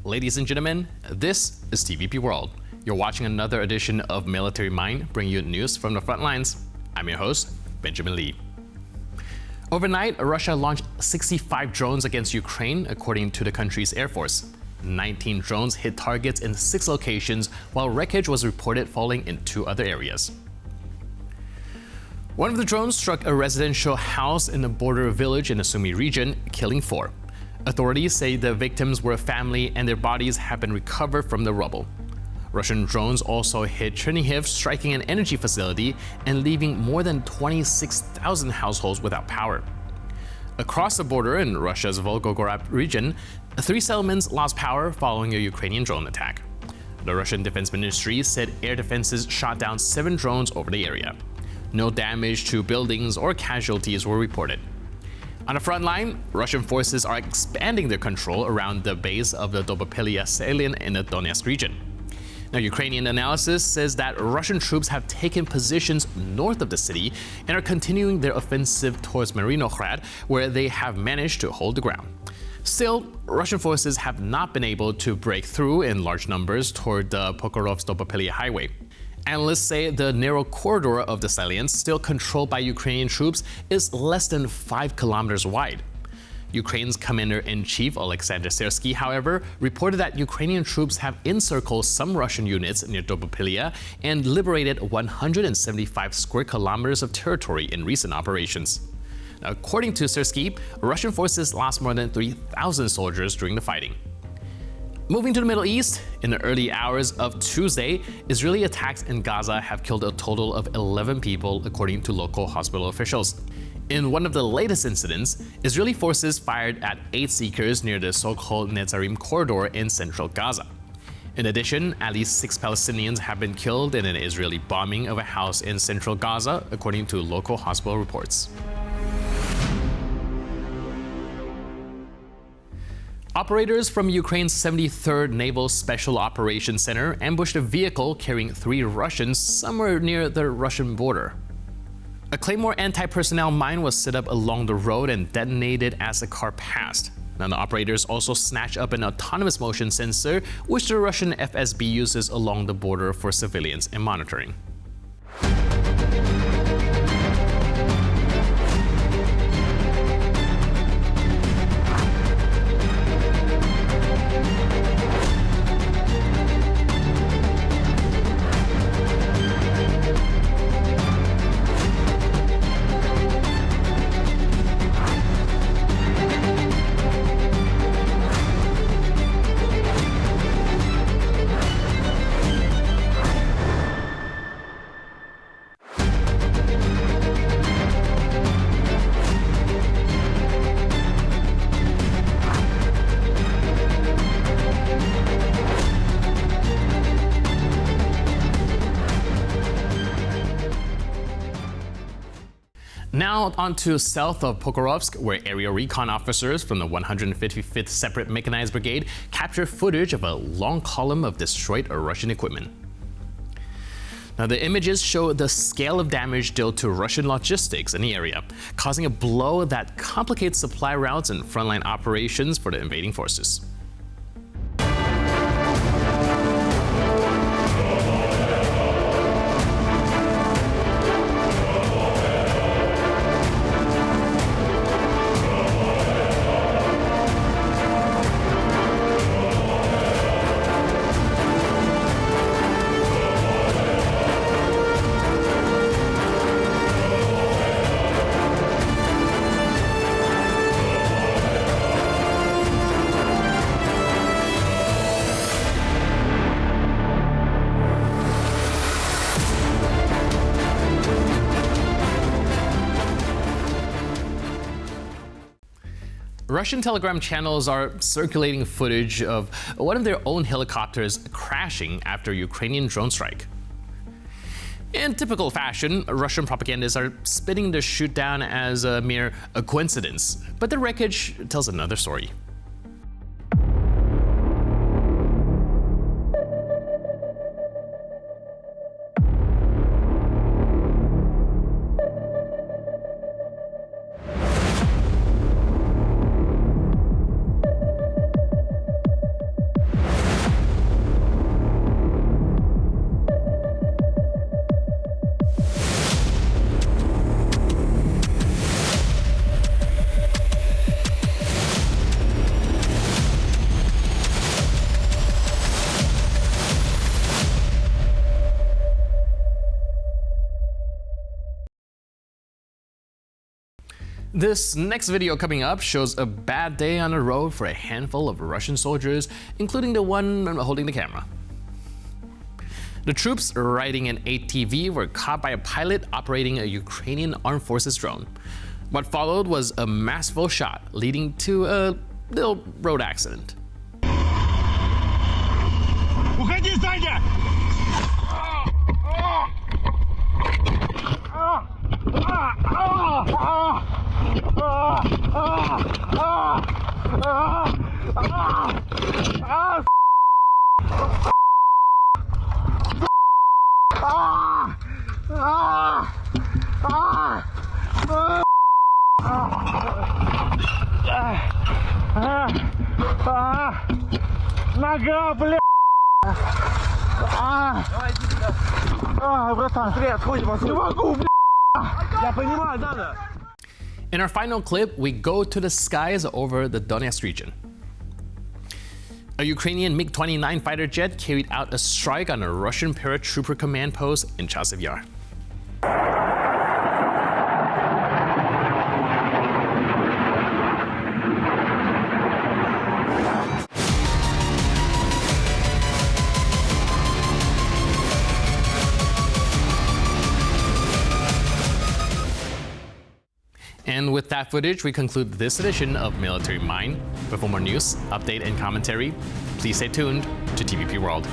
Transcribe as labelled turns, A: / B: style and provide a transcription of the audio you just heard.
A: Ladies and gentlemen, this is TVP World. You're watching another edition of Military Mind, bringing you news from the front lines. I'm your host, Benjamin Lee. Overnight, Russia launched 65 drones against Ukraine, according to the country's Air Force. 19 drones hit targets in 6 locations, while wreckage was reported falling in 2 other areas. One of the drones struck a residential house in a border village in the Sumy region, killing 4. Authorities say the victims were a family and their bodies have been recovered from the rubble. Russian drones also hit Chernihiv, striking an energy facility and leaving more than 26,000 households without power. Across the border in Russia's Volgograd region, 3 settlements lost power following a Ukrainian drone attack. The Russian Defense Ministry said air defenses shot down 7 drones over the area. No damage to buildings or casualties were reported. On the front line, Russian forces are expanding their control around the base of the Dobropillia Salient in the Donetsk region. Now, Ukrainian analysis says that Russian troops have taken positions north of the city and are continuing their offensive towards Marinograd, where they have managed to hold the ground. Still, Russian forces have not been able to break through in large numbers toward the Pokrovsk-Dobropillia highway. Analysts say the narrow corridor of the Salient, still controlled by Ukrainian troops, is less than 5 kilometers wide. Ukraine's commander-in-chief Alexander Syrsky, however, reported that Ukrainian troops have encircled some Russian units near Dobropillia and liberated 175 square kilometers of territory in recent operations. Now, according to Syrsky, Russian forces lost more than 3,000 soldiers during the fighting. Moving to the Middle East, in the early hours of Tuesday, Israeli attacks in Gaza have killed a total of 11 people, according to local hospital officials. In one of the latest incidents, Israeli forces fired at 8 seekers near the so-called Netzarim corridor in central Gaza. In addition, at least 6 Palestinians have been killed in an Israeli bombing of a house in central Gaza, according to local hospital reports. Operators from Ukraine's 73rd Naval Special Operations Center ambushed a vehicle carrying 3 Russians somewhere near the Russian border. A Claymore anti-personnel mine was set up along the road and detonated as the car passed. Now, the operators also snatched up an autonomous motion sensor, which the Russian FSB uses along the border for surveillance and monitoring. Now on to south of Pokrovsk, where area recon officers from the 155th Separate Mechanized Brigade captured footage of a long column of destroyed Russian equipment. Now, the images show the scale of damage dealt to Russian logistics in the area, causing a blow that complicates supply routes and frontline operations for the invading forces. Russian Telegram channels are circulating footage of one of their own helicopters crashing after a Ukrainian drone strike. In typical fashion, Russian propagandists are spinning the shootdown as a mere coincidence, but the wreckage tells another story. This next video coming up shows a bad day on the road for a handful of Russian soldiers, including the one holding the camera. The troops riding an ATV were caught by a pilot operating a Ukrainian armed forces drone. What followed was a masterful shot, leading to a little road accident.
B: Уходи, Саня! Нога, бля! Братан, смотри, отходим, не могу, бля! Я понимаю, надо!
A: In our final clip, we go to the skies over the Donetsk region. A Ukrainian MiG-29 fighter jet carried out a strike on a Russian paratrooper command post in Chasiv Yar. And with that footage, we conclude this edition of Military Mind. But for more news, update, and commentary, please stay tuned to TVP World.